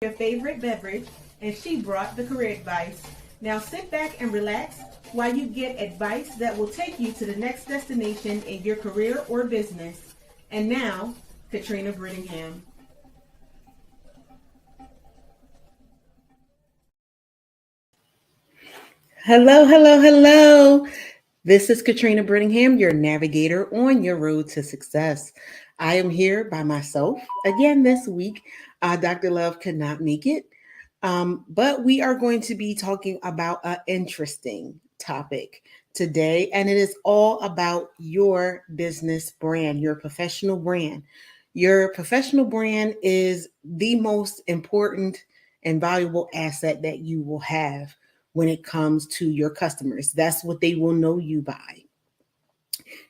Your favorite beverage, and she brought the career advice. Now sit back and relax while you get advice that will take you to the next destination in your career or business. And now, Katrina Brittingham. Hello, hello, hello. This is Katrina Brittingham, your navigator on your road to success. I am here by myself again this week. Dr. Love could not make it, but we are going to be talking about an interesting topic today, and it is all about your business brand, your professional brand. Your professional brand is the most important and valuable asset that you will have when it comes to your customers. That's what they will know you by.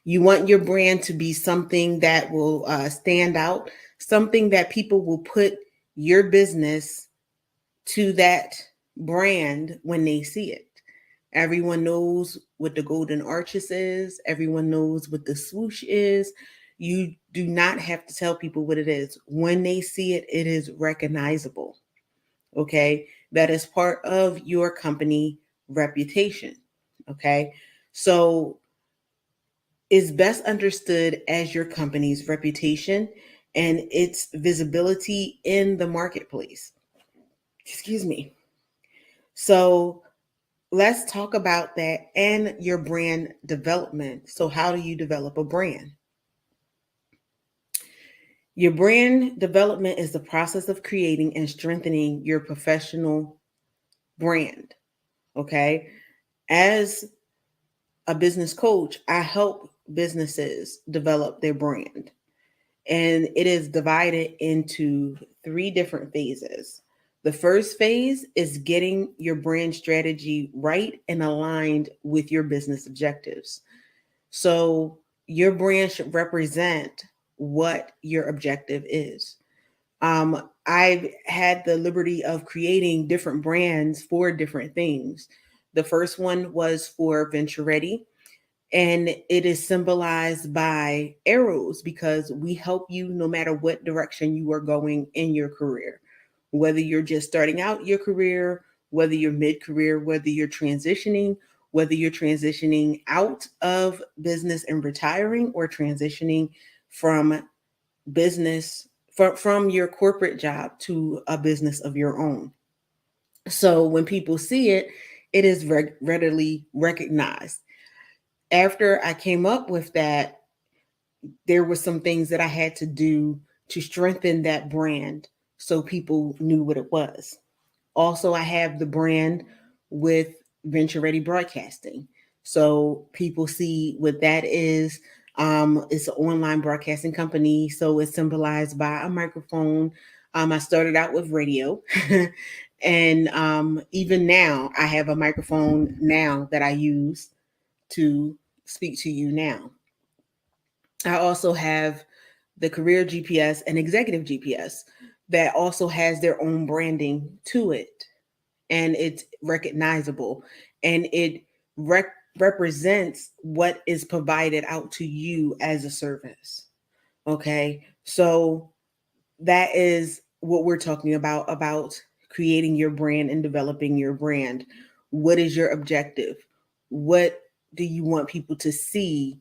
You want your brand to be something that will stand out, something that people will put your business to that brand when they see it. Everyone knows what the golden arches is. Everyone knows what the swoosh is. You do not have to tell people what it is. When they see it, it is recognizable. Okay. That is part of your company reputation. Okay. So it's best understood as your company's reputation and its visibility in the marketplace. Excuse me. So let's talk about that and your brand development. So, how do you develop a brand? Your brand development is the process of creating and strengthening your professional brand. Okay. As a business coach, I help businesses develop their brand. And it is divided into three different phases. The first phase is getting your brand strategy right and aligned with your business objectives. So your brand should represent what your objective is. I've had the liberty of creating different brands for different things. The first one was for Venture Ready, and it is symbolized by arrows because we help you no matter what direction you are going in your career, whether you're just starting out your career, whether you're mid-career, whether you're transitioning out of business and retiring, or transitioning from from your corporate job to a business of your own. So when people see it, it is readily recognized. After I came up with that, there were some things that I had to do to strengthen that brand so people knew what it was. Also, I have the brand with Venture Ready Broadcasting. So people see what that is. It's an online broadcasting company. So it's symbolized by a microphone. I started out with radio. And even now, I have a microphone now that I use to speak to you now. I also have the career GPS and executive GPS that also has their own branding to it. And it's recognizable and it represents what is provided out to you as a service. Okay. So that is what we're talking about creating your brand and developing your brand. What is your objective? What do you want people to see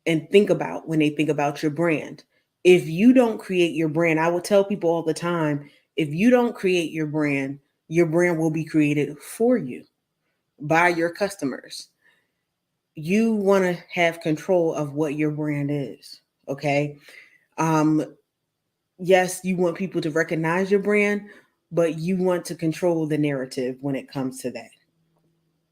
and think about when they think about your brand? If you don't create your brand, I will tell people all the time, if you don't create your brand will be created for you by your customers. You want to have control of what your brand is. Okay. Um, yes, you want people to recognize your brand, but you want to control the narrative when it comes to that.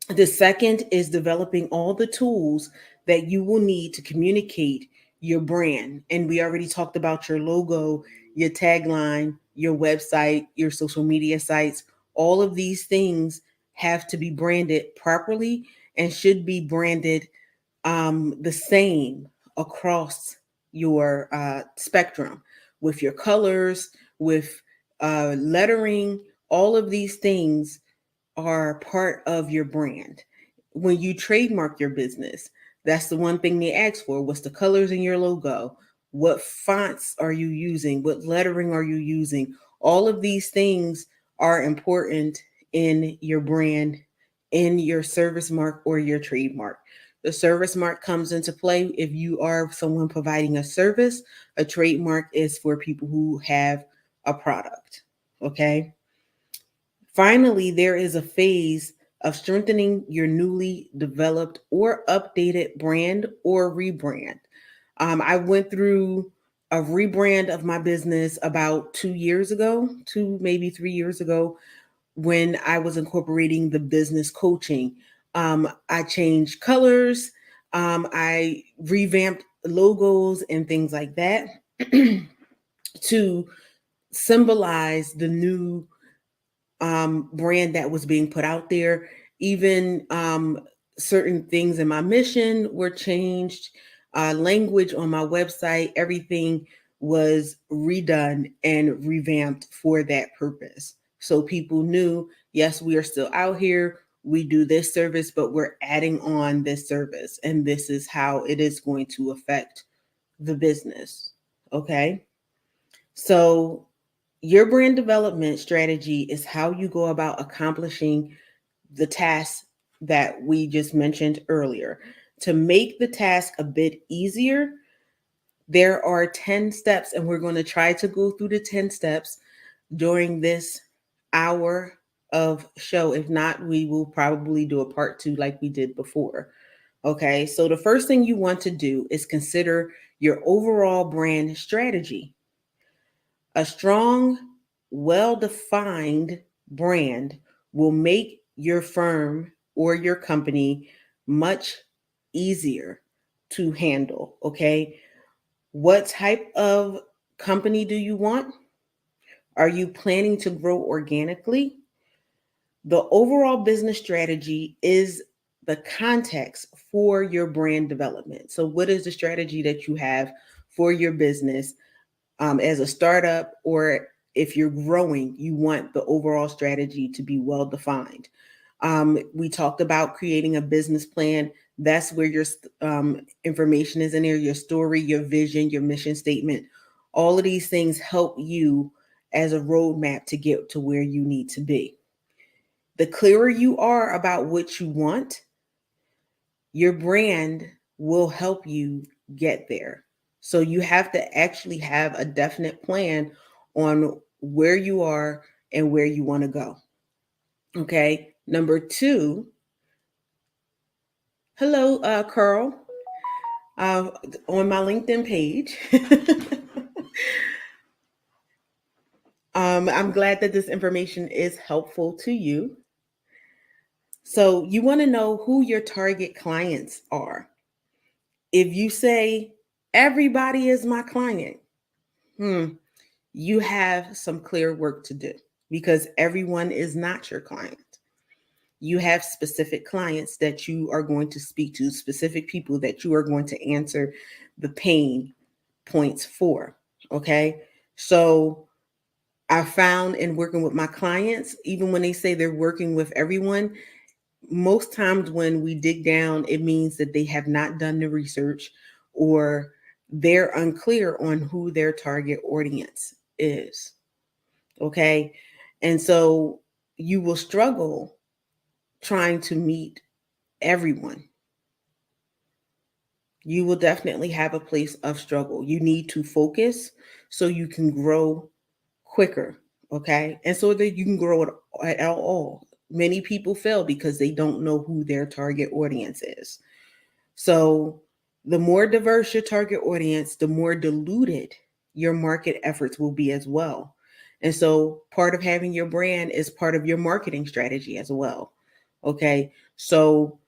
The second is developing all the tools that you will need to communicate your brand. And we already talked about your logo, your tagline, your website, your social media sites. All of these things have to be branded properly and should be branded the same across your spectrum with your colors, with lettering. All of these things are part of your brand. When you trademark your business, that's the one thing they ask for. What's the colors in your logo? What fonts are you using? What lettering are you using? All of these things are important in your brand, in your service mark or your trademark. The service mark comes into play if you are someone providing a service. A trademark is for people who have a product. Okay. Finally, there is a phase of strengthening your newly developed or updated brand or rebrand. I went through a rebrand of my business about 2 years ago, maybe 3 years ago, when I was incorporating the business coaching. I changed colors, I revamped logos and things like that to symbolize the new brand that was being put out there. Even certain things in my mission were changed. Language on my website, everything was redone and revamped for that purpose. So people knew, yes, we are still out here. We do this service, but we're adding on this service. And this is how it is going to affect the business. Okay. So your brand development strategy is how you go about accomplishing the tasks that we just mentioned earlier. To make the task a bit easier, there are 10 steps, and we're going to try to go through the 10 steps during this hour of show. If not, we will probably do a part two like we did before. Okay, so the first thing you want to do is consider your overall brand strategy. A strong, well defined brand will make your firm or your company much easier to handle. Okay. What type of company do you want? Are you planning to grow organically? The overall business strategy is the context for your brand development. So, what is the strategy that you have for your business? As a startup, or if you're growing, you want the overall strategy to be well defined. We talked about creating a business plan. That's where your information is in there, your story, your vision, your mission statement. All of these things help you as a roadmap to get to where you need to be. The clearer you are about what you want, your brand will help you get there. So you have to actually have a definite plan on where you are and where you want to go. Okay. Number two, hello, Carl, uh, on my LinkedIn page. I'm glad that this information is helpful to you. So you want to know who your target clients are. If you say everybody is my client, you have some clear work to do because everyone is not your client. You have specific clients that you are going to speak to, specific people that you are going to answer the pain points for. Okay. So I found in working with my clients, even when they say they're working with everyone, most times when we dig down, it means that they have not done the research or they're unclear on who their target audience is. Okay. And so you will struggle trying to meet everyone. You will definitely have a place of struggle. You need to focus so you can grow quicker. Okay. And so that you can grow at all. Many people fail because they don't know who their target audience is. So the more diverse your target audience, the more diluted your market efforts will be as well. And so part of having your brand is part of your marketing strategy as well. Okay. So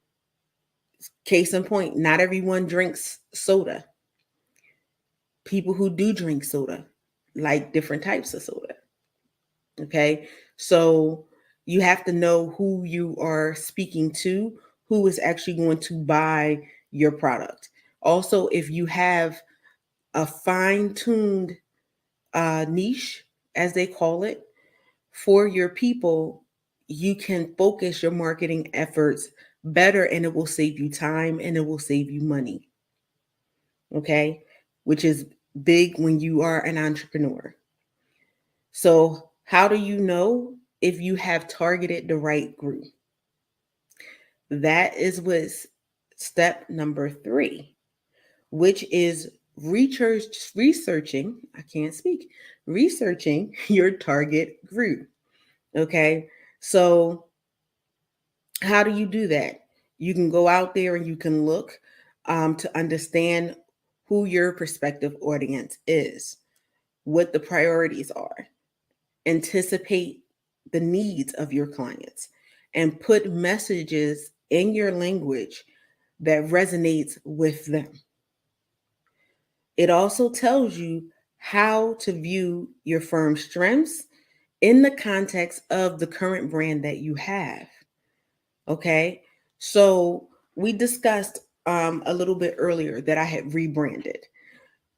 case in point, not everyone drinks soda. People who do drink soda like different types of soda. Okay. So you have to know who you are speaking to, who is actually going to buy your product. Also, if you have a fine tuned niche, as they call it, for your people, you can focus your marketing efforts better and it will save you time and it will save you money. Okay. Which is big when you are an entrepreneur. So, how do you know if you have targeted the right group. That is what's step number 3, which is researching, I can't speak, researching your target group. Okay. So, how do you do that? You can go out there and you can look to understand who your prospective audience is, what the priorities are, anticipate the needs of your clients, and put messages in your language that resonates with them. It also tells you how to view your firm's strengths in the context of the current brand that you have. Okay. So we discussed a little bit earlier that I had rebranded.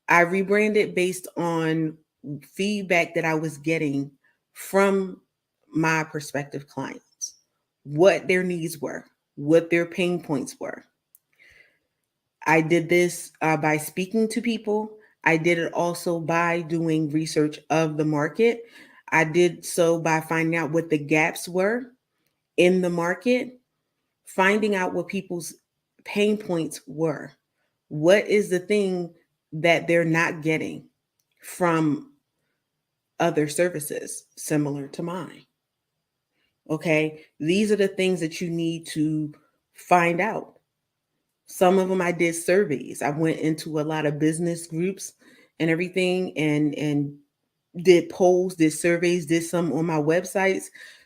I rebranded based on feedback that I was getting from my prospective clients, what their needs were, what their pain points were. I did this by speaking to people. I did it also by doing research of the market. I did so by finding out what the gaps were in the market, finding out what people's pain points were. What is the thing that they're not getting from other services similar to mine? Okay, these are the things that you need to find out. Some of them I did surveys. I went into a lot of business groups and everything and did polls, did surveys, did some on my websites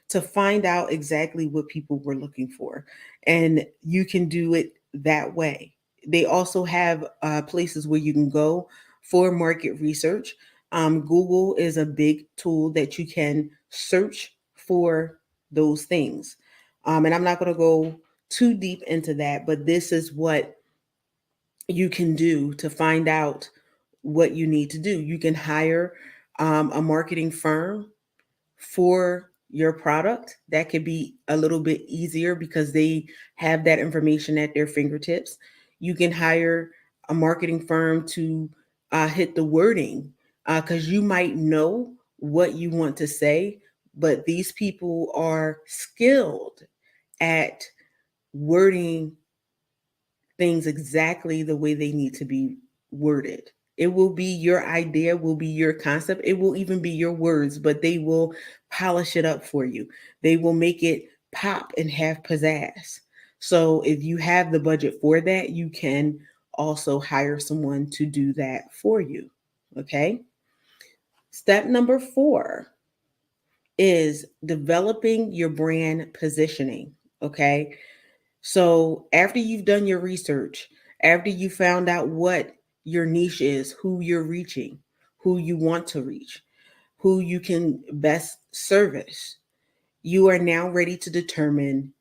to find out exactly what people were looking for. And you can do it that way. They also have places where you can go for market research. Google is a big tool that you can search for those things. And I'm not going to go too deep into that, but this is what you can do to find out what you need to do. You can hire a marketing firm for your product. That could be a little bit easier because they have that information at their fingertips. You can hire a marketing firm to hit the wording because you might know what you want to say, but these people are skilled at wording things exactly the way they need to be worded. It will be your idea, will be your concept. It will even be your words, but they will polish it up for you. They will make it pop and have pizzazz. So if you have the budget for that, you can also hire someone to do that for you. Okay. Step number 4 is developing your brand positioning. Okay. So after you've done your research, after you found out what your niche is, who you're reaching, who you want to reach, who you can best service, you are now ready to determine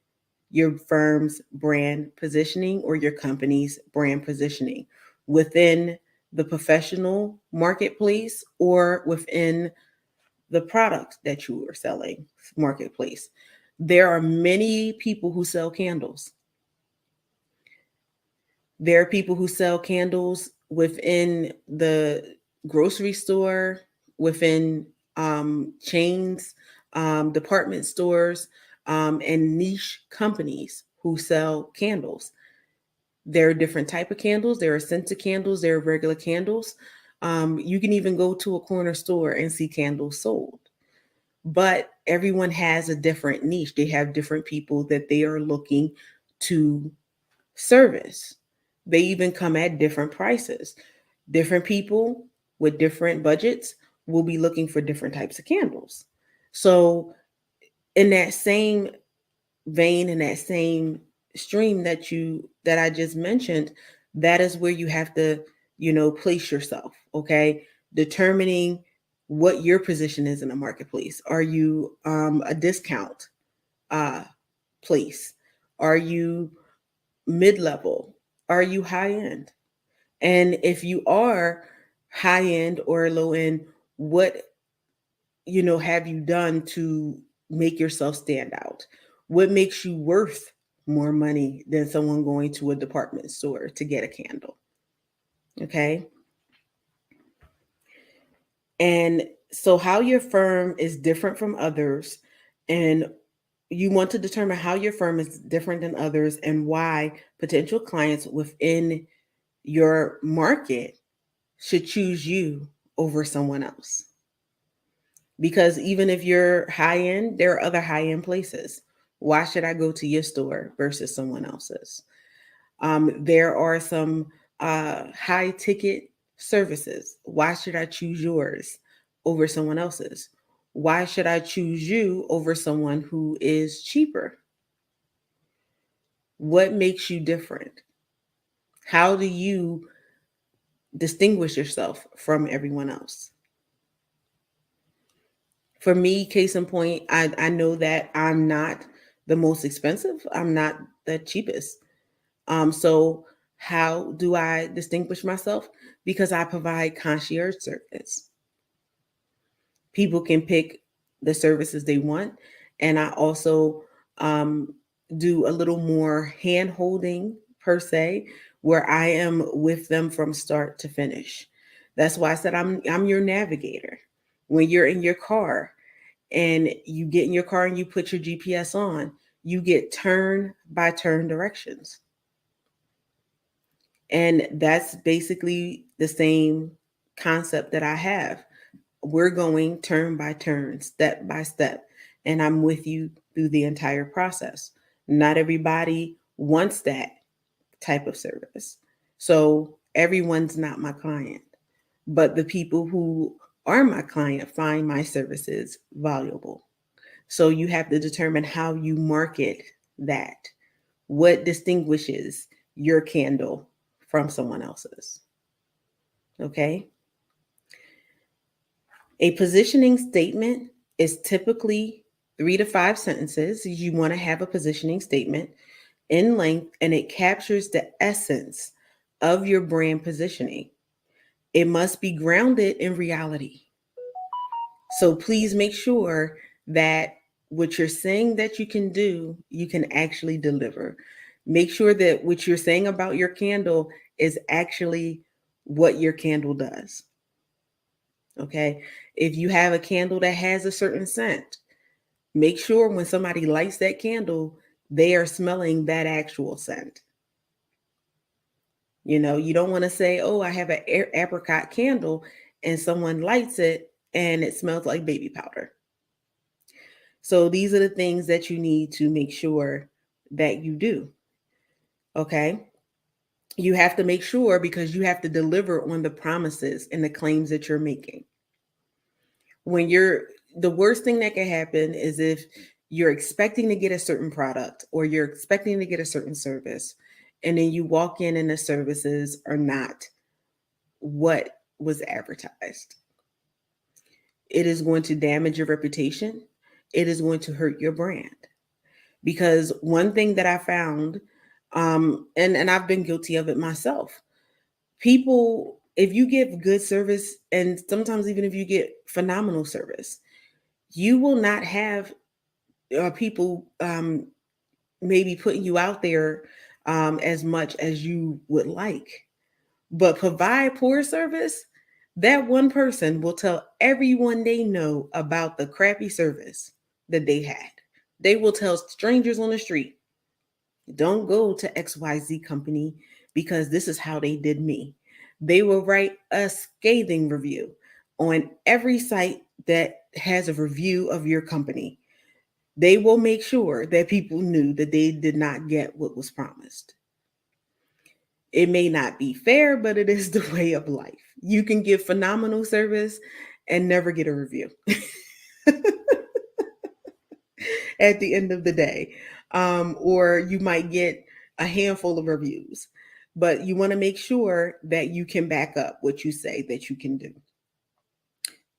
your firm's brand positioning or your company's brand positioning within the professional marketplace or within the product that you are selling marketplace. There are many people who sell candles. There are people who sell candles within the grocery store, within chains, department stores, and niche companies who sell candles. There are different type of candles. There are scented candles. There are regular candles. You can even go to a corner store and see candles sold. But everyone has a different niche. They have different people that they are looking to service. They even come at different prices. Different people with different budgets will be looking for different types of candles. So, in that same vein, in that same stream that I just mentioned, that is where you have to, place yourself, okay? Determining what your position is in the marketplace. Are you a discount uh, place? Are you mid-level? Are you high end? And if you are high end or low end, what have you done to make yourself stand out? What makes you worth more money than someone going to a department store to get a candle? Okay? And so how your firm is different from others And you want to determine how your firm is different than others and why potential clients within your market should choose you over someone else. Because even if you're high end, there are other high end places. Why should I go to your store versus someone else's? There are some high ticket services. Why should I choose yours over someone else's? Why should I choose you over someone who is cheaper? What makes you different? How do you distinguish yourself from everyone else? For me, case in point, I know that I'm not the most expensive. I'm not the cheapest. So how do I distinguish myself? Because I provide concierge service. People can pick the services they want, and I also um, do a little more hand holding per se, where I am with them from start to finish. That's why I said I'm your navigator. When you're in your car and you get in your car and you put your GPS on, you get turn by turn directions. And that's basically the same concept that I have. We're going turn by turn, step by step, and I'm with you through the entire process. Not everybody wants that type of service. So everyone's not my client, but the people who are my client find my services valuable. So you have to determine how you market that. What distinguishes your candle from someone else's? Okay. A positioning statement is typically 3 to 5 sentences. You want to have a positioning statement in length and it captures the essence of your brand positioning. It must be grounded in reality. So please make sure that what you're saying that you can do, you can actually deliver. Make sure that what you're saying about your candle is actually what your candle does. Okay. If you have a candle that has a certain scent, make sure when somebody lights that candle, they are smelling that actual scent. You don't want to say, oh, I have an apricot candle and someone lights it and it smells like baby powder. So these are the things that you need to make sure that you do. Okay. You have to make sure because you have to deliver on the promises and the claims that you're making. When you're The worst thing that can happen is if you're expecting to get a certain product or you're expecting to get a certain service and then you walk in and the services are not what was advertised. It is going to damage your reputation. It is going to hurt your brand. Because one thing that I found, and I've been guilty of it myself, people, if you give good service, and sometimes even if you get phenomenal service, you will not have people maybe putting you out there as much as you would like. But provide poor service, that one person will tell everyone they know about the crappy service that they had. They will tell strangers on the street, don't go to XYZ company because this is how they did me. They will write a scathing review on every site that has a review of your company. They will make sure that people knew that they did not get what was promised. It may not be fair, but it is the way of life. You can give phenomenal service and never get a review at the end of the day. Or you might get a handful of reviews, but you want to make sure that you can back up what you say that you can do.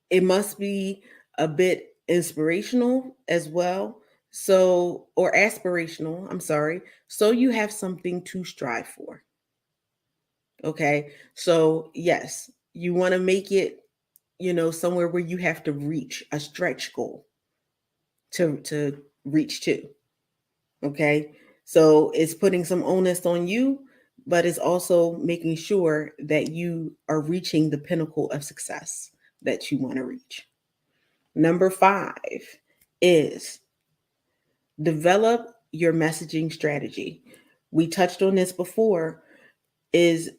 It must be a bit inspirational as well. So, or aspirational, I'm sorry. So you have something to strive for. Okay. So, yes, you want to make it, somewhere where you have to reach a stretch goal to reach to. Okay. So, it's putting some onus on you, but it's also making sure that you are reaching the pinnacle of success that you want to reach. Number 5 is Develop your messaging strategy. We touched on this before, is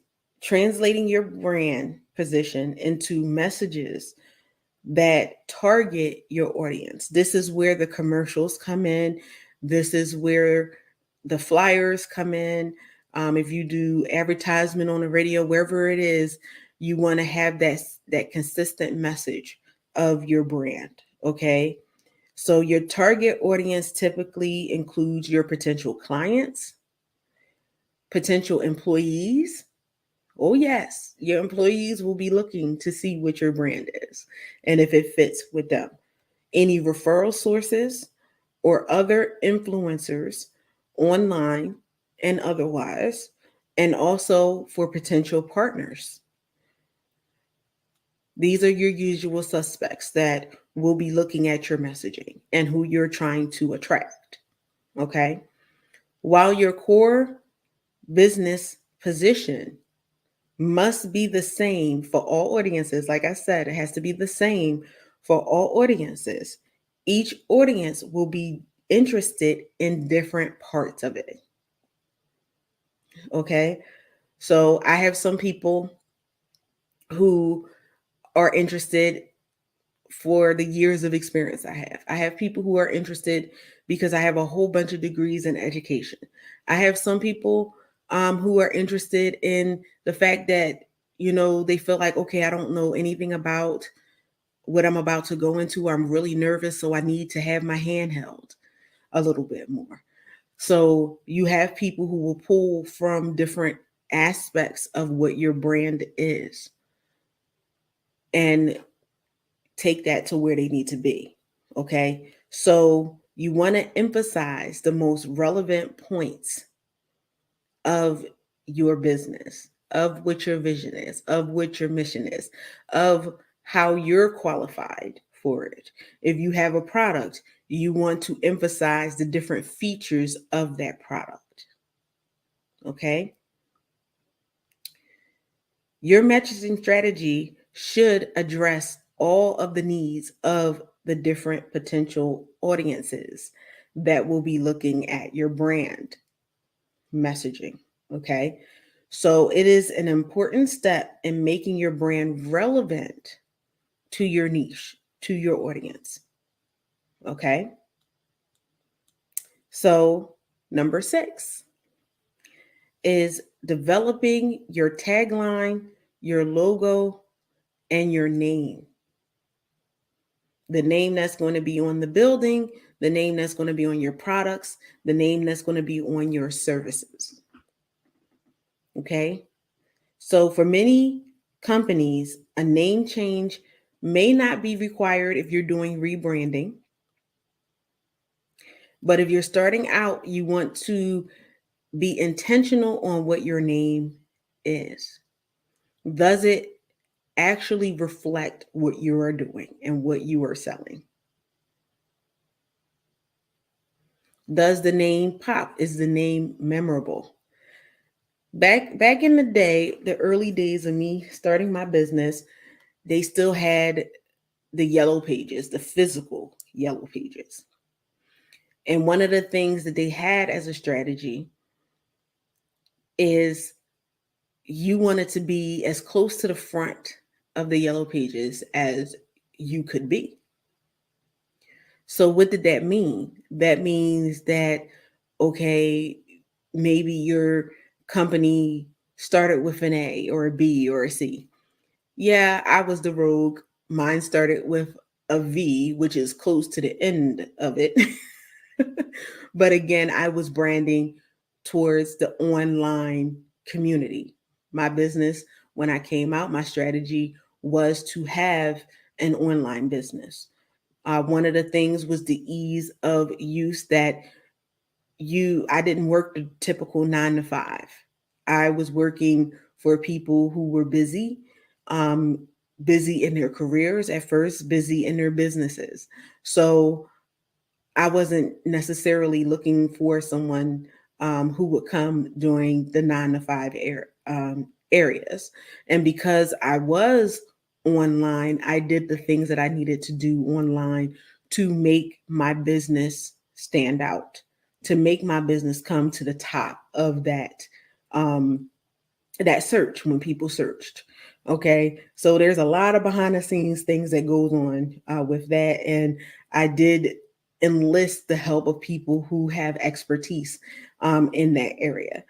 translating your brand position into messages that target your audience. This is where the commercials come in. This is where the flyers come in. If you do advertisement on the radio, wherever it is, you want to have that consistent message of your brand. Okay. So your target audience typically includes your potential clients, potential employees. Oh, yes, your employees will be looking to see what your brand is and if it fits with them. Any referral sources or other influencers online and otherwise, and also for potential partners. These are your usual suspects that will be looking at your messaging and who you're trying to attract. Okay. While your core business position must be the same for all audiences. Like I said, it has to be the same for all audiences. Each audience will be interested in different parts of it. Okay. So I have some people who are interested for the years of experience I have. I have people who are interested because I have a whole bunch of degrees in education. I have some people who are interested in the fact that, they feel like, okay, I don't know anything about what I'm about to go into. I'm really nervous, so I need to have my hand held a little bit more. So you have people who will pull from different aspects of what your brand is and take that to where they need to be. Okay. So you want to emphasize the most relevant points of your business, of what your vision is, of what your mission is, of how you're qualified for it. If you have a product, you want to emphasize the different features of that product. Okay. Your messaging strategy should address all of the needs of the different potential audiences that will be looking at your brand messaging. Okay. So it is an important step in making your brand relevant to your niche, to your audience. Okay. So, number 6 is developing your tagline, your logo, and your name. The name that's going to be on the building, the name that's going to be on your products, the name that's going to be on your services. Okay. So for many companies, a name change may not be required if you're doing rebranding. But if you're starting out, you want to be intentional on what your name is. Does it actually reflect what you are doing and what you are selling? Does the name pop? Is the name memorable? Back in the day, the early days of me starting my business, they still had the yellow pages, the physical yellow pages. And one of the things that they had as a strategy is you wanted to be as close to the front of the yellow pages as you could be. So what did that mean? That means that, okay, maybe your company started with an A or a B or a C. Yeah, I was the rogue. Mine started with a V, which is close to the end of it. But again, I was branding towards the online community. My business, when I came out, my strategy was to have an online business. One of the things was the ease of use that I didn't work the typical 9 to 5. I was working for people who were busy, um, busy in their careers at first, busy in their businesses. So I wasn't necessarily looking for someone who would come during the 9 to 5 areas. And because I was online, I did the things that I needed to do online to make my business stand out, to make my business come to the top of um, that search when people searched. Okay, so there's a lot of behind the scenes things that goes on with that, and I did enlist the help of people who have expertise in that area.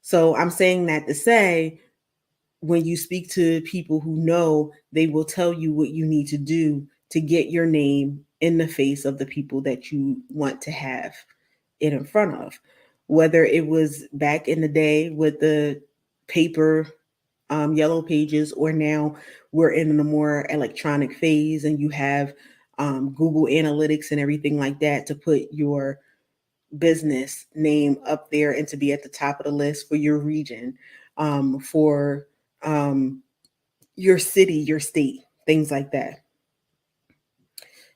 So I'm saying that to say, when you speak to people who know, they will tell you what you need to do to get your name in the face of the people that you want to have it in front of. Whether it was back in the day with the paper yellow pages, or now we're in a more electronic phase and you have Google Analytics and everything like that to put your business name up there and to be at the top of the list for your region, for um, your city, your state, things like that.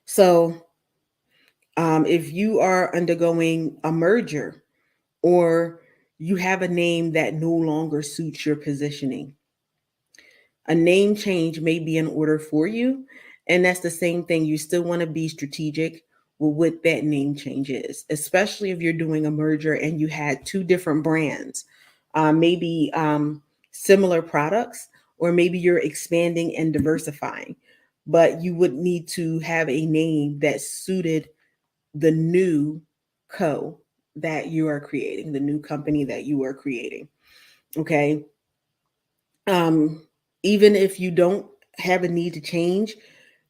So, if you are undergoing a merger, or you have a name that no longer suits your positioning, a name change may be in order for you. And that's the same thing. You still want to be strategic with what that name change is, especially if you're doing a merger and you had two different brands, maybe similar products, or maybe you're expanding and diversifying. But you would need to have a name that suited the new co that you are creating, the new company that you are creating. Okay. Um, Even if you don't have a need to change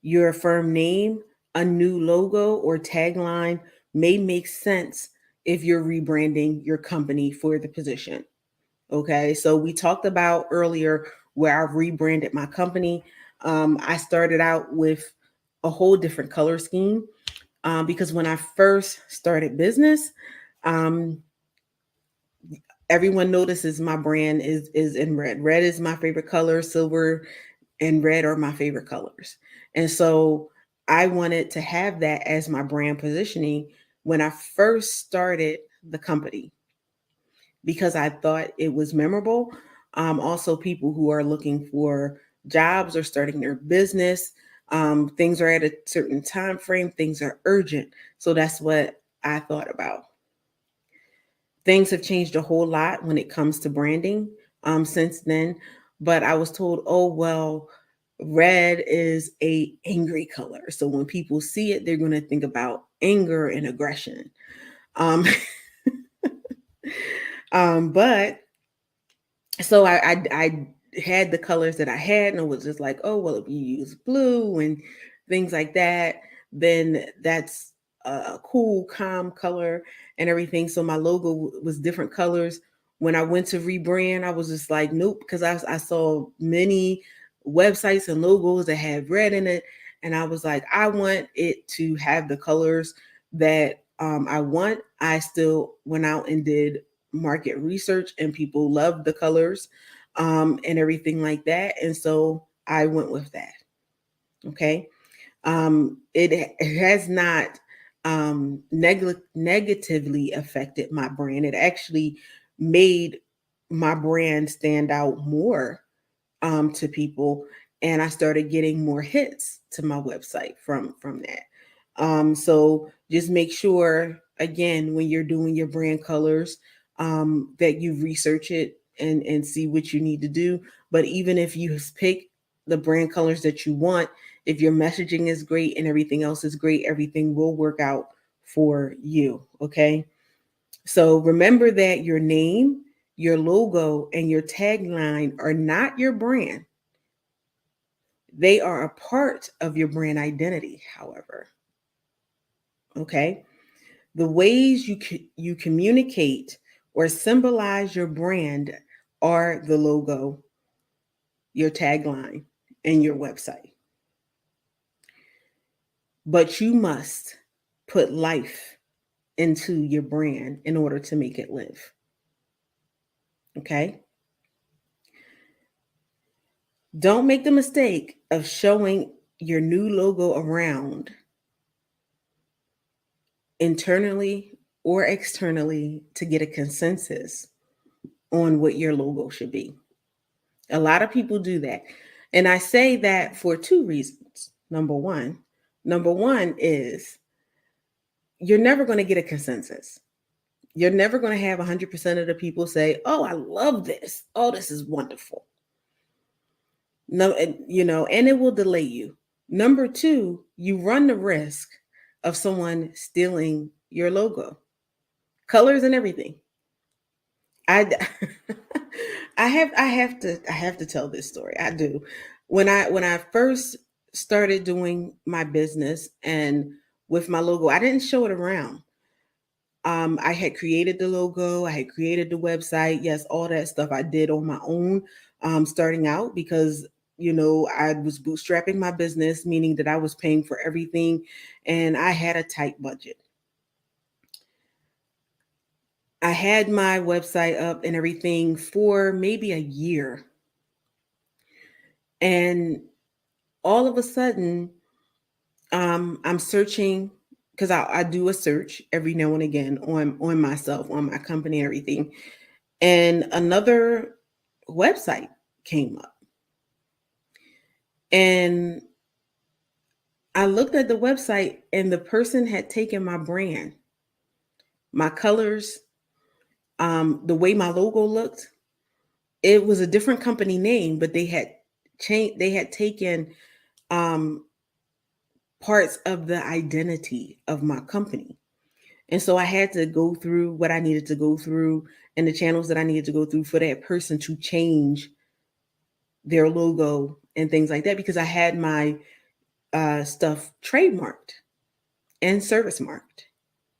your firm name, a new logo or tagline may make sense if you're rebranding your company for the position. Okay, so we talked about earlier where I rebranded my company. I started out with a whole different color scheme, because when I first started business, um, everyone notices my brand is in red. Red is my favorite color. Silver and red are my favorite colors. And so I wanted to have that as my brand positioning when I first started the company, because I thought it was memorable. Also, people who are looking for jobs or starting their business, things are at a certain time frame, things are urgent. So that's what I thought about. Things have changed a whole lot when it comes to branding since then. But I was told, oh well, red is a angry color. So when people see it, they're going to think about anger and aggression. Um, but so I had the colors that I had, and it was just like, oh well, if you use blue and things like that, then that's a cool, calm color and everything. So my logo was different colors. When I went to rebrand, I was just like, nope, because I saw many websites and logos that had red in it, and I was like, I want it to have the colors that I want. I still went out and did market research, and people loved the colors and everything like that. And so I went with that. Okay. It has not negatively affected my brand. It actually made my brand stand out more to people, and I started getting more hits to my website from that. So just make sure, again, when you're doing your brand colors, that you research it and see what you need to do. But even if you pick the brand colors that you want, if your messaging is great and everything else is great, everything will work out for you. Okay. So remember that your name, your logo, and your tagline are not your brand. They are a part of your brand identity, however. Okay. The ways you communicate or symbolize your brand are the logo, your tagline, and your website. But you must put life into your brand in order to make it live. Okay. Don't make the mistake of showing your new logo around internally or externally to get a consensus on what your logo should be. A lot of people do that. And I say that for two reasons. Number one is you're never going to get a consensus. You're never going to have 100% of the people say, "Oh, I love this. Oh, this is wonderful." No, and it will delay you. Number two, you run the risk of someone stealing your logo, colors and everything. I I have to tell this story. I do. When I first started doing my business and with my logo, I didn't show it around. I had created the logo, I had created the website. Yes, all that stuff I did on my own, starting out because I was bootstrapping my business, meaning that I was paying for everything, and I had a tight budget. I had my website up and everything for maybe a year, and all of a sudden, I'm searching because I do a search every now and again on myself, on my company, and everything, and another website came up, and I looked at the website, and the person had taken my brand, my colors, the way my logo looked. It was a different company name, but they had changed. They had taken um, parts of the identity of my company. And so I had to go through what I needed to go through and the channels that I needed to go through for that person to change their logo and things like that, because I had my stuff trademarked and service marked.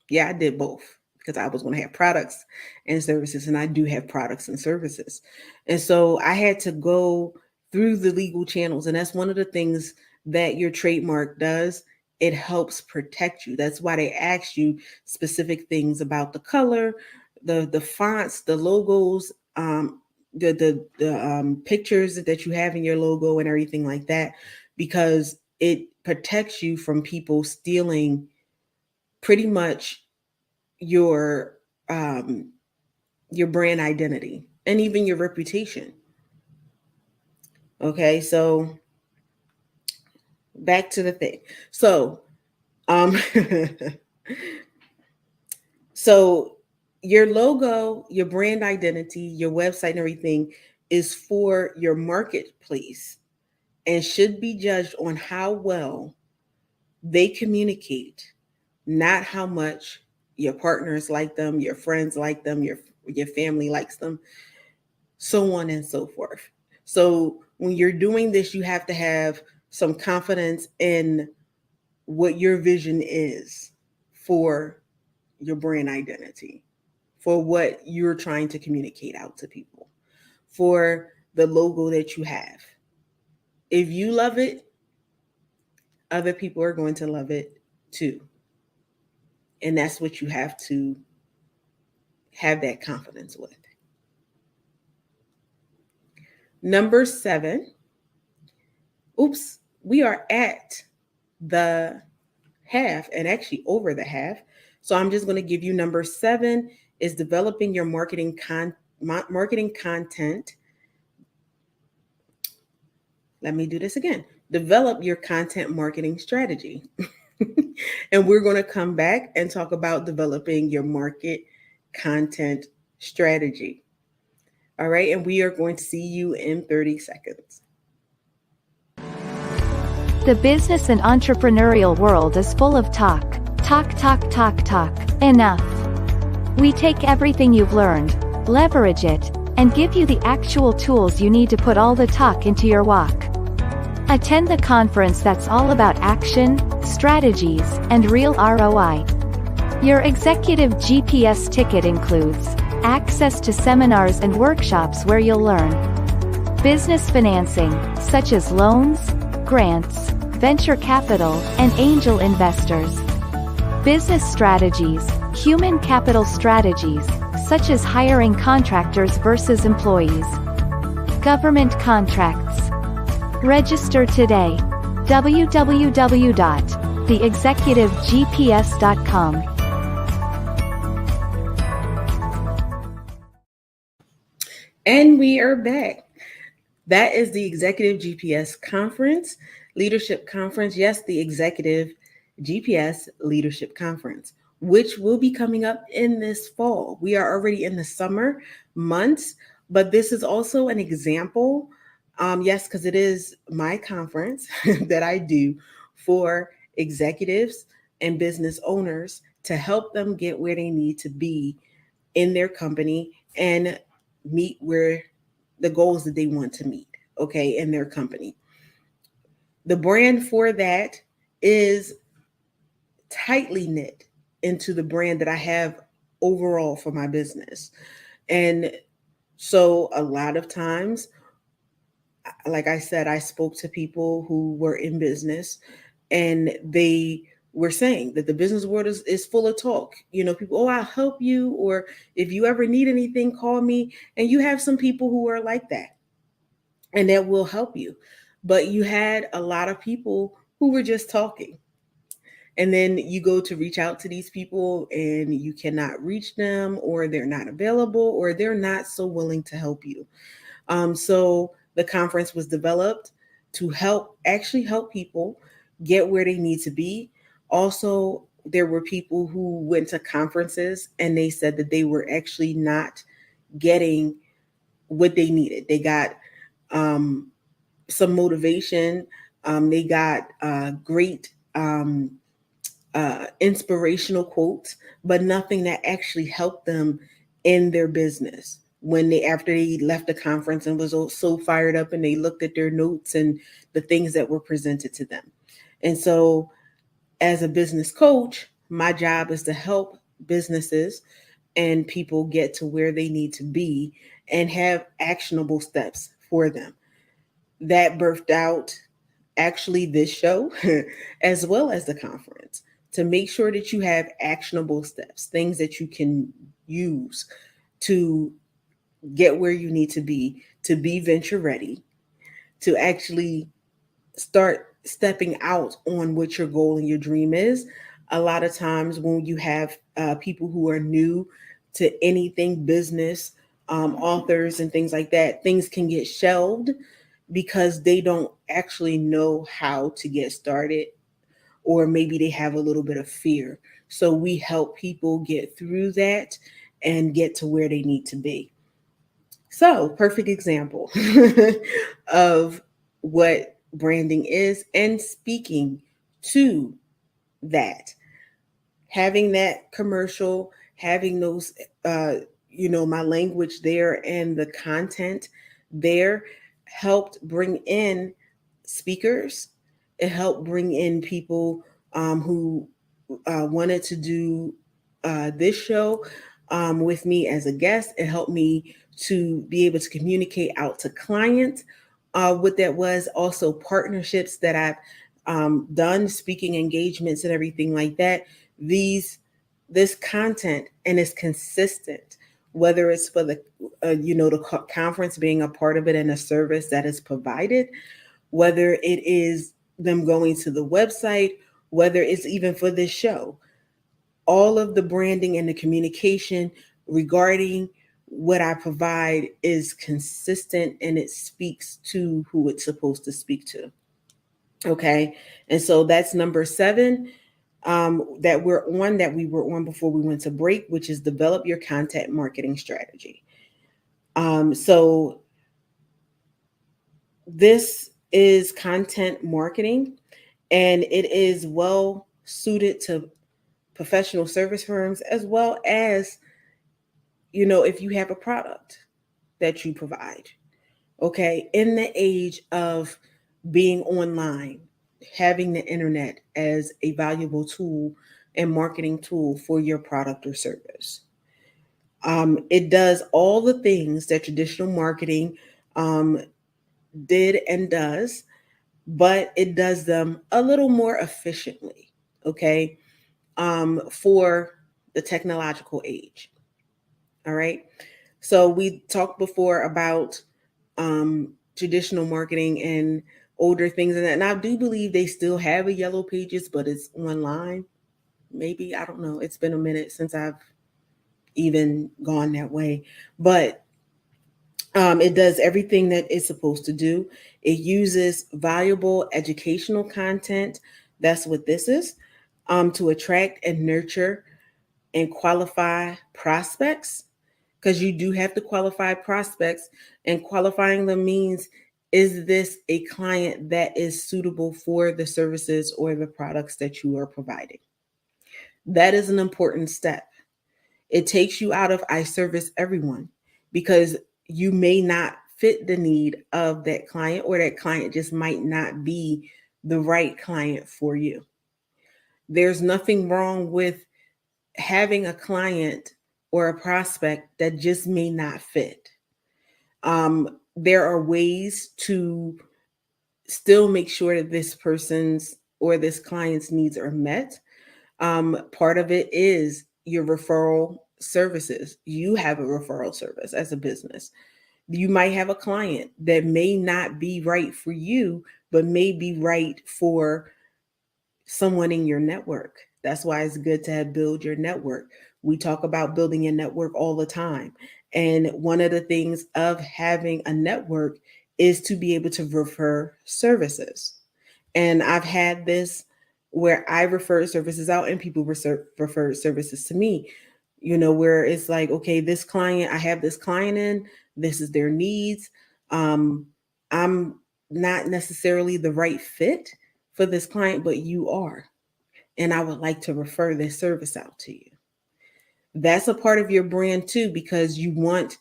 Yeah, I did both because I was going to have products and services, and I do have products and services. And so I had to go through the legal channels, and that's one of the things that your trademark does. It helps protect you. That's why they ask you specific things about the color, the fonts, the logos, the pictures that you have in your logo and everything like that, because it protects you from people stealing pretty much your um your brand identity and even your reputation. Okay, so back to the thing. So um so your logo, your brand identity, your website and everything is for your marketplace and should be judged on how well they communicate, not how much your partners like them, your friends like them, your family likes them, so on and so forth. So when you're doing this, you have to have some confidence in what your vision is for your brand identity, for what you're trying to communicate out to people, for the logo that you have. If you love it, other people are going to love it too. And that's what you have to have that confidence with. Number 7. Oops, we are at the half and actually over the half. So I'm just going to give you number 7 is developing your marketing content. Let me do this again. Develop your content marketing strategy. And we're going to come back and talk about developing your market content strategy. All right. And we are going to see you in 30 seconds. The business and entrepreneurial world is full of talk. Talk, talk, talk, talk. Enough. We take everything you've learned, leverage it, and give you the actual tools you need to put all the talk into your walk. Attend the conference that's all about action, strategies, and real ROI. Your executive GPS ticket includes access to seminars and workshops where you'll learn business financing, such as loans, grants, venture capital, and angel investors. Business strategies, human capital strategies, such as hiring contractors versus employees. Government contracts. Register today. www.theexecutivegps.com. And we are back. That is the Executive GPS Conference, Leadership Conference. Yes, the Executive GPS Leadership Conference. which will be coming up in this fall. We are already in the summer months, but this is also an example. Yes, because it is my conference that I do for executives and business owners to help them get where they need to be in their company and meet where the goals that they want to meet, okay, in their company. The brand for that is tightly knit into the brand that I have overall for my business. And so a lot of times, like I said, I spoke to people who were in business and they were saying that the business world is full of talk. You know, people, oh, I'll help you. Or if you ever need anything, call me. And you have some people who are like that and that will help you. But you had a lot of people who were just talking. And then you go to reach out to these people and you cannot reach them, or they're not available, or they're not so willing to help you. So the conference was developed to actually help people get where they need to be. Also, there were people who went to conferences and they said that they were actually not getting what they needed. They got some motivation. They got great inspirational quotes, but nothing that actually helped them in their business. When they, after they left the conference and was so fired up and they looked at their notes and the things that were presented to them. And so, as a business coach, my job is to help businesses and people get to where they need to be and have actionable steps for them. That birthed out actually this show as well as the conference, to make sure that you have actionable steps, things that you can use to get where you need to be venture ready, to actually start stepping out on what your goal and your dream is. A lot of times when you have people who are new to anything business, authors and things like that, things can get shelved because they don't actually know how to get started, or maybe they have a little bit of fear. So we help people get through that and get to where they need to be. So, perfect example of what branding is, and speaking to that, having that commercial, having those, my language there and the content there helped bring in speakers. It helped bring in people who wanted to do this show with me as a guest. It helped me to be able to communicate out to clients. What that was, also partnerships that I've done, speaking engagements and everything like that. This content, and it's consistent, whether it's for the the conference being a part of it and a service that is provided, whether it is them going to the website, whether it's even for this show. All of the branding and the communication regarding what I provide is consistent, and it speaks to who it's supposed to speak to. Okay. And so that's number 7 that we were on before we went to break, which is develop your content marketing strategy. So this is content marketing, and it is well suited to professional service firms, as well as, if you have a product that you provide. Okay. In the age of being online, having the internet as a valuable tool and marketing tool for your product or service. It does all the things that traditional marketing did and does, but it does them a little more efficiently, okay, for the technological age. All right. So we talked before about traditional marketing and older things and that. And I do believe they still have a yellow pages, but it's online. Maybe, I don't know. It's been a minute since I've even gone that way. But it does everything that it's supposed to do. It uses valuable educational content. That's what this is, to attract and nurture and qualify prospects, because you do have to qualify prospects, and qualifying them means, is this a client that is suitable for the services or the products that you are providing? That is an important step. It takes you out of I service everyone, because you may not fit the need of that client, or that client just might not be the right client for you. There's nothing wrong with having a client or a prospect that just may not fit. There are ways to still make sure that this person's or this client's needs are met. Part of it is your referral services. You have a referral service as a business. You might have a client that may not be right for you, but may be right for someone in your network. That's why it's good to have build your network. We talk about building a network all the time. And one of the things of having a network is to be able to refer services. And I've had this where I refer services out and people refer services to me, where it's like, okay, this client, I have this client in, this is their needs. I'm not necessarily the right fit for this client, but you are. And I would like to refer this service out to you. That's a part of your brand too, because you want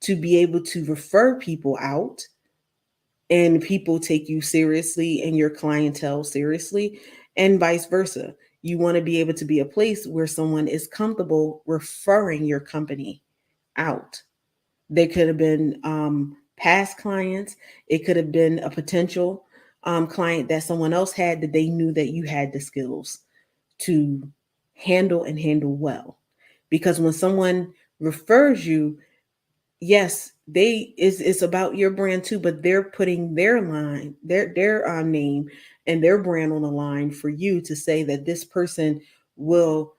to be able to refer people out and people take you seriously and your clientele seriously, and vice versa. You want to be able to be a place where someone is comfortable referring your company out. They could have been past clients. It could have been a potential client that someone else had that they knew that you had the skills to handle and handle well. Because when someone refers you, yes, it's about your brand too, but they're putting their name and their brand on the line for you to say that this person will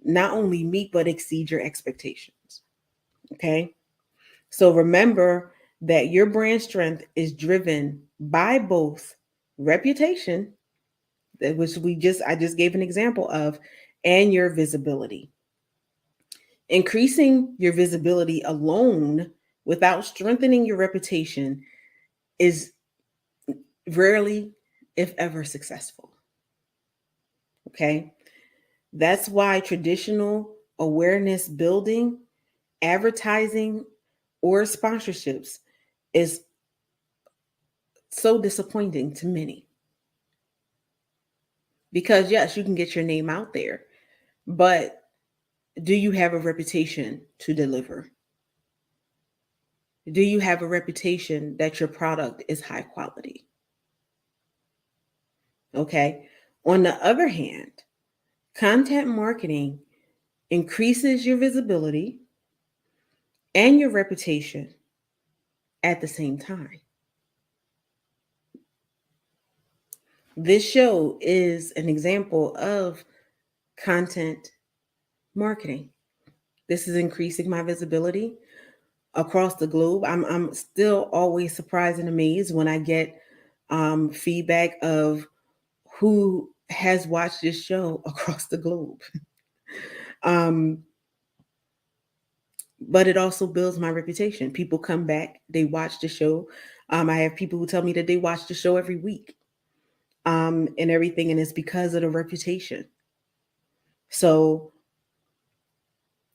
not only meet but exceed your expectations. Okay? So remember that your brand strength is driven by both reputation, which I just gave an example of, and your visibility. Increasing your visibility alone without strengthening your reputation is rarely, if ever, successful. Okay? That's why traditional awareness building, advertising, or sponsorships is so disappointing to many. Because yes, you can get your name out there, but do you have a reputation to deliver? Do you have a reputation that your product is high quality? Okay. On the other hand, content marketing increases your visibility and your reputation at the same time. This show is an example of content marketing. This is increasing my visibility across the globe. I'm still always surprised and amazed when I get feedback of who has watched this show across the globe. But it also builds my reputation. People come back, they watch the show. I have people who tell me that they watch the show every week, and everything, and it's because of the reputation. So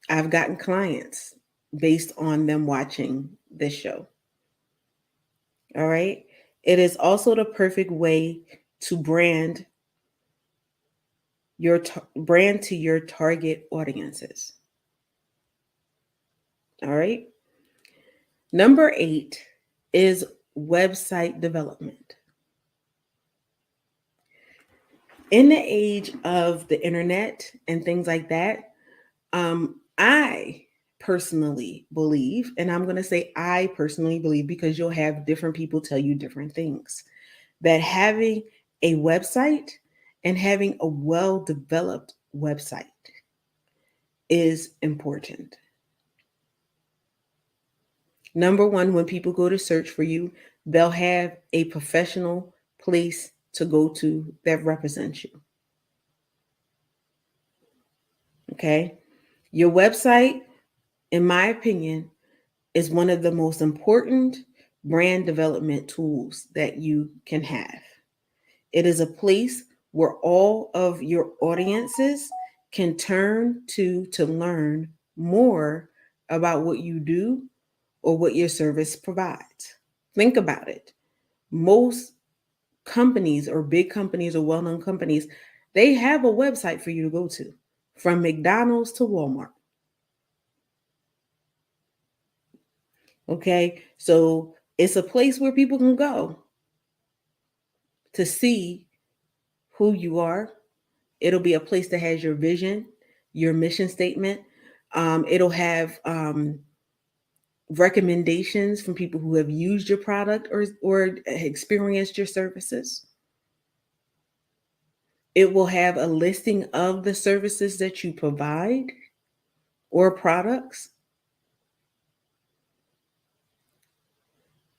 I've gotten clients based on them watching this show. All right. It is also the perfect way to brand your brand to your target audiences. All right. Number 8 is website development. In the age of the internet and things like that, I personally believe, and I'm going to say I personally believe because you'll have different people tell you different things, that having a website and having a well-developed website is important. Number one, when people go to search for you, they'll have a professional place to go to that represents you. Okay. Your website, in my opinion, is one of the most important brand development tools that you can have. It is a place where all of your audiences can turn to learn more about what you do or what your service provides. Think about it. Most companies or big companies or well known companies, they have a website for you to go to, from McDonald's to Walmart. Okay. So it's a place where people can go to see who you are. It'll be a place that has your vision, your mission statement. It'll have recommendations from people who have used your product or experienced your services. It will have a listing of the services that you provide or products.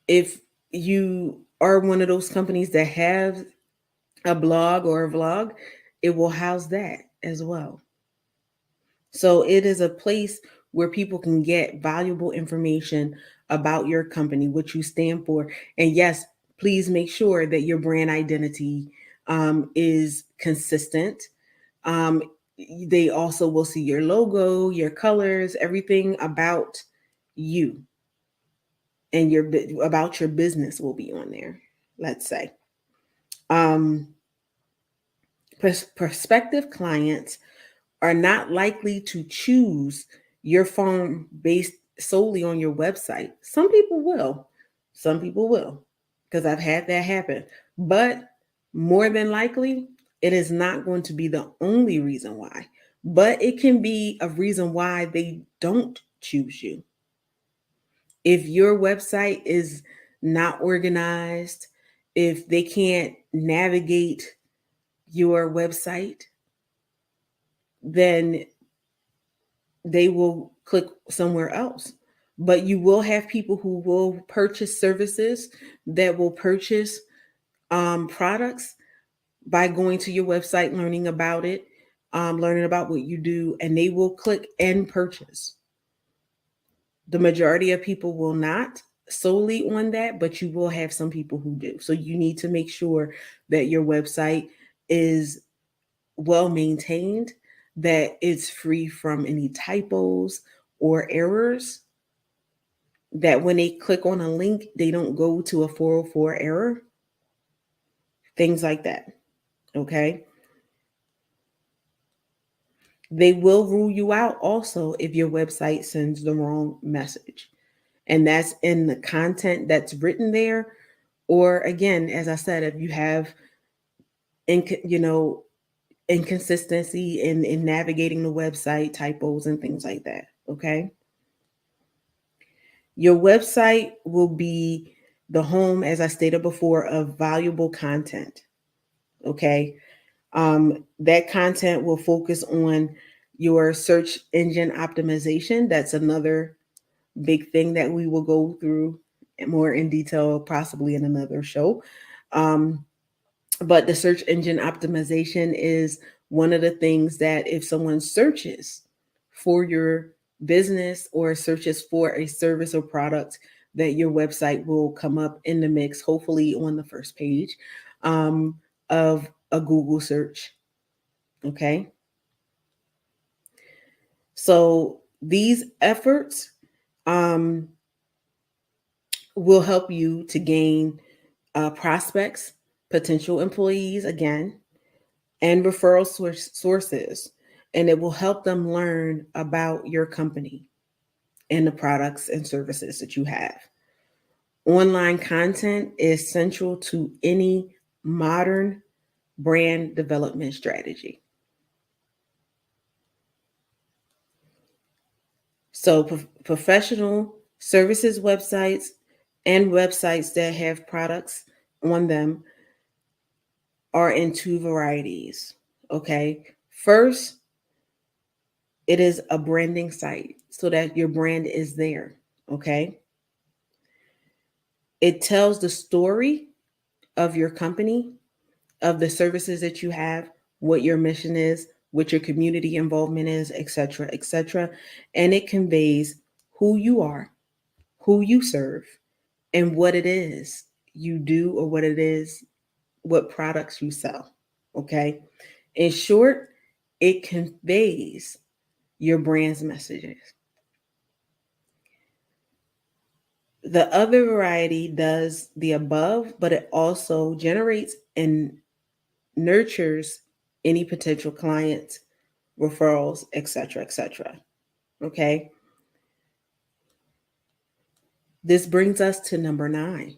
If you are one of those companies that have a blog or a vlog, it will house that as well. So it is a place where people can get valuable information about your company, what you stand for. And yes, please make sure that your brand identity is consistent. Um, they also will see your logo, your colors, everything about you and about your business will be on there, let's say. Um, Prospective clients are not likely to choose your firm based solely on your website. Some people will, because I've had that happen. But more than likely, it is not going to be the only reason why, but it can be a reason why they don't choose you. If your website is not organized, if they can't navigate your website, then they will click somewhere else. But you will have people who will purchase services, that will purchase products by going to your website, learning about it, learning about what you do, and they will click and purchase. The majority of people will not solely on that, but you will have some people who do. So you need to make sure that your website is well maintained, that it's free from any typos or errors, that when they click on a link, they don't go to a 404 error, things like that. Okay. They will rule you out also if your website sends the wrong message. And that's in the content that's written there. Or again, as I said, if you have, inconsistency in navigating the website, typos and things like that. Okay. Your website will be the home, as I stated before, of valuable content. Okay. That content will focus on your search engine optimization. That's another big thing that we will go through more in detail, possibly in another show. But the search engine optimization is one of the things that if someone searches for your business or searches for a service or product, that your website will come up in the mix, hopefully on the first page of a Google search. Okay. So these efforts will help you to gain prospects, potential employees, again, and referral sources. And it will help them learn about your company and the products and services that you have. Online content is central to any modern brand development strategy. So, professional services websites and websites that have products on them are in two varieties. Okay. First, it is a branding site so that your brand is there. Okay. It tells the story of your company, of the services that you have, what your mission is, what your community involvement is, etc., etc. And it conveys who you are, who you serve, and what it is you do, or what it is, what products you sell. Okay. In short, it conveys your brand's messages. The other variety does the above, but it also generates and nurtures any potential clients, referrals, etc., etc. Okay. This brings us to number 9.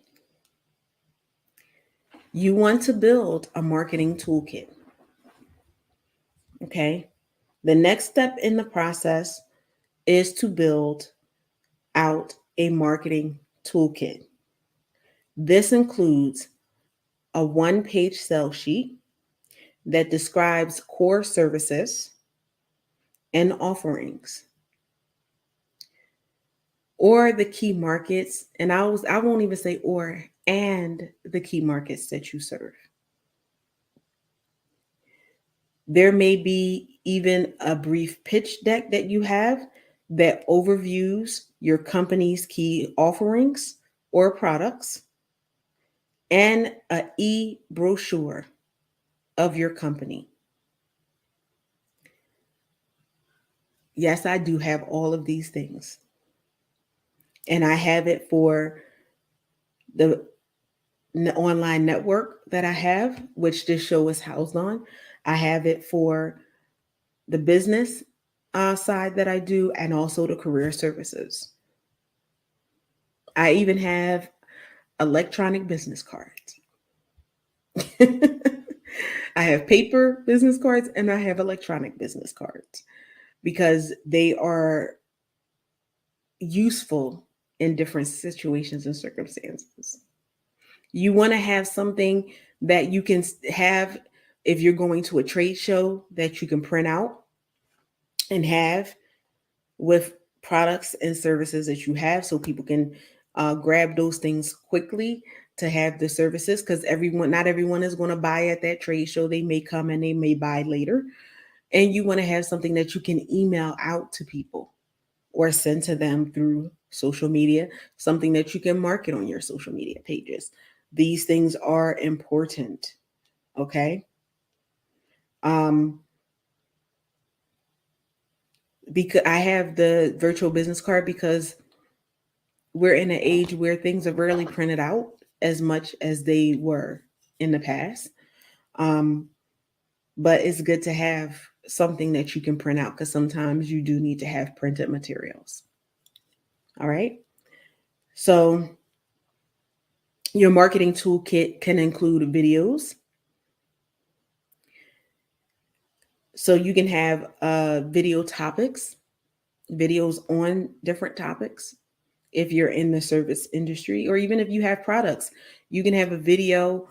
You want to build a marketing toolkit. Okay. The next step in the process is to build out a marketing toolkit. This includes a one-page sell sheet that describes core services and offerings, or the key markets, and I won't even say or, and the key markets that you serve. There may be even a brief pitch deck that you have that overviews your company's key offerings or products, and an e-brochure of your company. Yes, I do have all of these things. And I have it for the online network that I have, which this show is housed on. I have it for the business side that I do, and also the career services. I even have electronic business cards. I have paper business cards and I have electronic business cards because they are useful in different situations and circumstances. You want to have something that you can have if you're going to a trade show that you can print out and have with products and services that you have, so people can grab those things quickly to have the services, because not everyone is going to buy at that trade show. They may come and they may buy later. And you want to have something that you can email out to people or send to them through social media, something that you can market on your social media pages. These things are important. Okay. Because I have the virtual business card because we're in an age where things are rarely printed out as much as they were in the past. But it's good to have something that you can print out, because sometimes you do need to have printed materials. All right. So your marketing toolkit can include videos. So you can have video topics, videos on different topics. If you're in the service industry, or even if you have products, you can have a video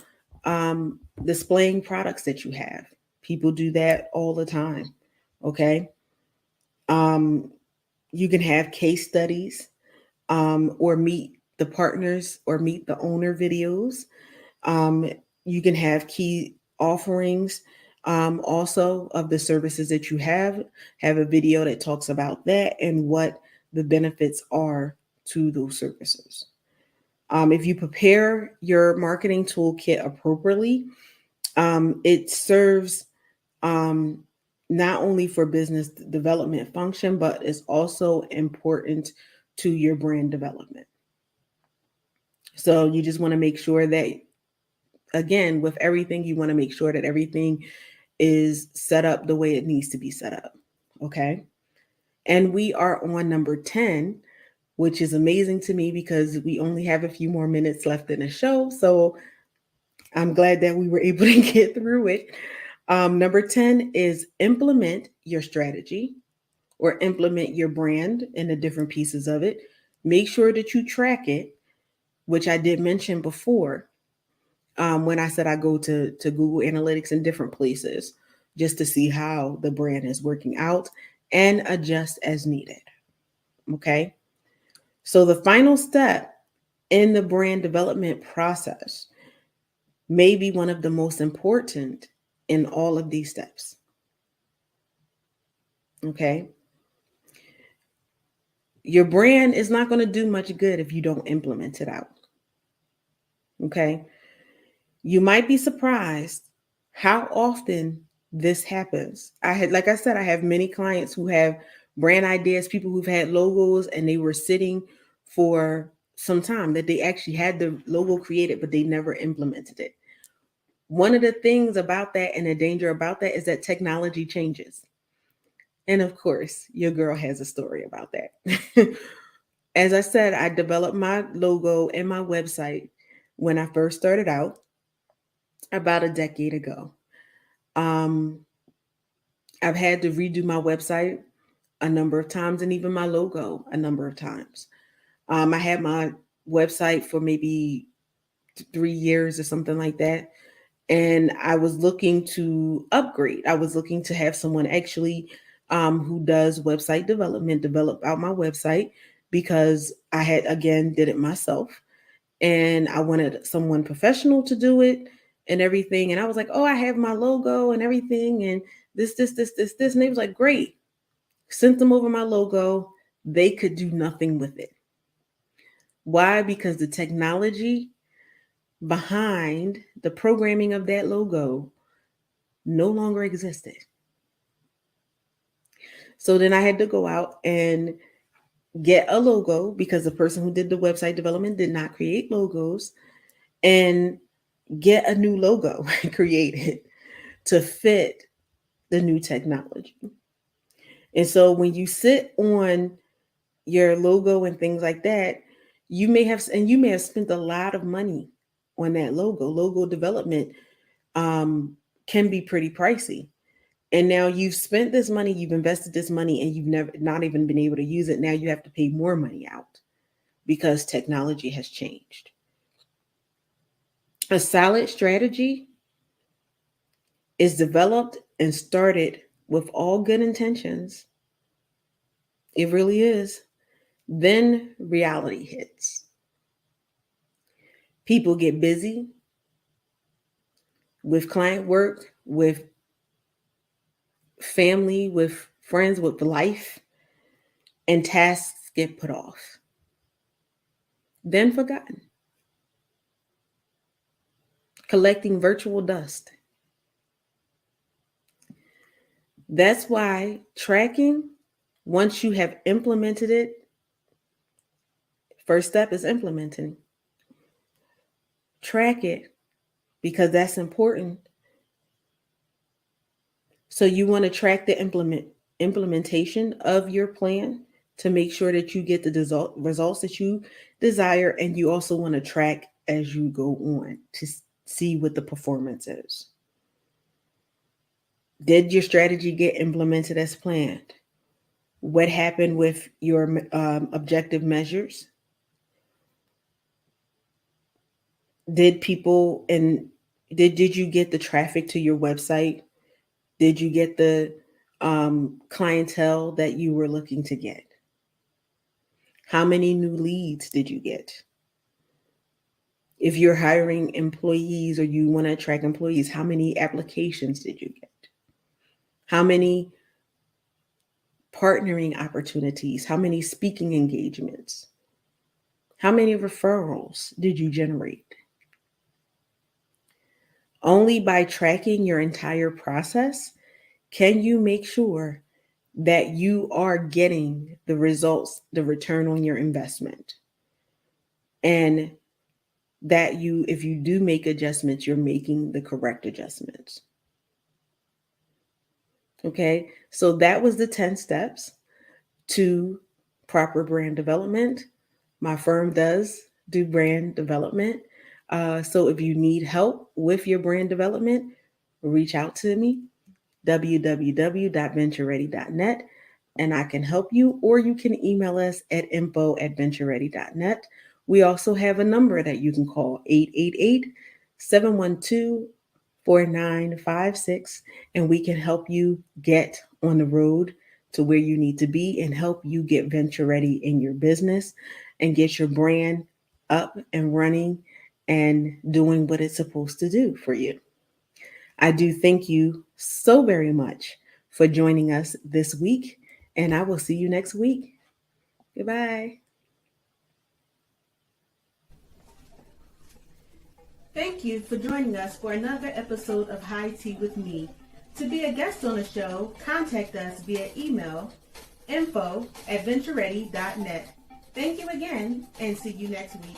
displaying products that you have. People do that all the time. Okay. You can have case studies, or meet the partners or meet the owner videos. You can have key offerings also of the services that you have a video that talks about that and what the benefits are to those services. If you prepare your marketing toolkit appropriately, it serves not only for business development function, but it's also important to your brand development. So you just want to make sure that, again, with everything, you want to make sure that everything is set up the way it needs to be set up. Okay. And we are on number 10, which is amazing to me because we only have a few more minutes left in the show. So I'm glad that we were able to get through it. Number 10 is implement your strategy, or implement your brand in the different pieces of it. Make sure that you track it, which I did mention before when I said I go to Google Analytics in different places just to see how the brand is working out and adjust as needed. Okay. So the final step in the brand development process may be one of the most important in all of these steps. Okay. Your brand is not going to do much good if you don't implement it out. Okay. You might be surprised how often this happens. Like I said, I have many clients who have brand ideas, people who've had logos and they were sitting for some time, that they actually had the logo created, but they never implemented it. One of the things about that and the danger about that is that technology changes. And of course, your girl has a story about that. As I said, I developed my logo and my website when I first started out about a decade ago. Um, I've had to redo my website a number of times and even my logo a number of times. I had my website for maybe 3 years or something like that. And I was looking to upgrade. I was looking to have someone actually who does website development develop out my website, because I had, again, did it myself. And I wanted someone professional to do it and everything. And I was like, oh, I have my logo and everything. And this. And they was like, great. Sent them over my logo. They could do nothing with it. Why? Because the technology behind the programming of that logo no longer existed. So then I had to go out and get a logo, because the person who did the website development did not create logos, and get a new logo created to fit the new technology. And so when you sit on your logo and things like that, you may have spent a lot of money on that logo. Logo development can be pretty pricey. And now you've spent this money, you've invested this money, and you've never not even been able to use it. Now you have to pay more money out because technology has changed. A solid strategy is developed and started with all good intentions. It really is. Then reality hits. People get busy with client work, with family, with friends, with life, and tasks get put off, then forgotten, collecting virtual dust. That's why tracking, once you have implemented it, first step is implementing. Track it, because that's important. So you want to track the implementation of your plan to make sure that you get the results that you desire, and you also want to track as you go on to see what the performance is. Did your strategy get implemented as planned? What happened with your objective measures? Did people and did you get the traffic to your website? Did you get the clientele that you were looking to get? How many new leads did you get? If you're hiring employees or you want to attract employees, how many applications did you get? How many partnering opportunities? How many speaking engagements? How many referrals did you generate? Only by tracking your entire process can you make sure that you are getting the results, the return on your investment. And that if you do make adjustments, you're making the correct adjustments. Okay, so that was the 10 steps to proper brand development. My firm does do brand development. So if you need help with your brand development, reach out to me, www.ventureready.net, and I can help you, or you can email us at info@ventureready.net. We also have a number that you can call, 888-712-4956, and we can help you get on the road to where you need to be and help you get venture ready in your business and get your brand up and running and doing what it's supposed to do for you. I do thank you so very much for joining us this week, and I will see you next week. Goodbye. Thank you for joining us for another episode of High Tea with Me. To be a guest on the show, contact us via email info@ventureready.net. Thank you again, and see you next week.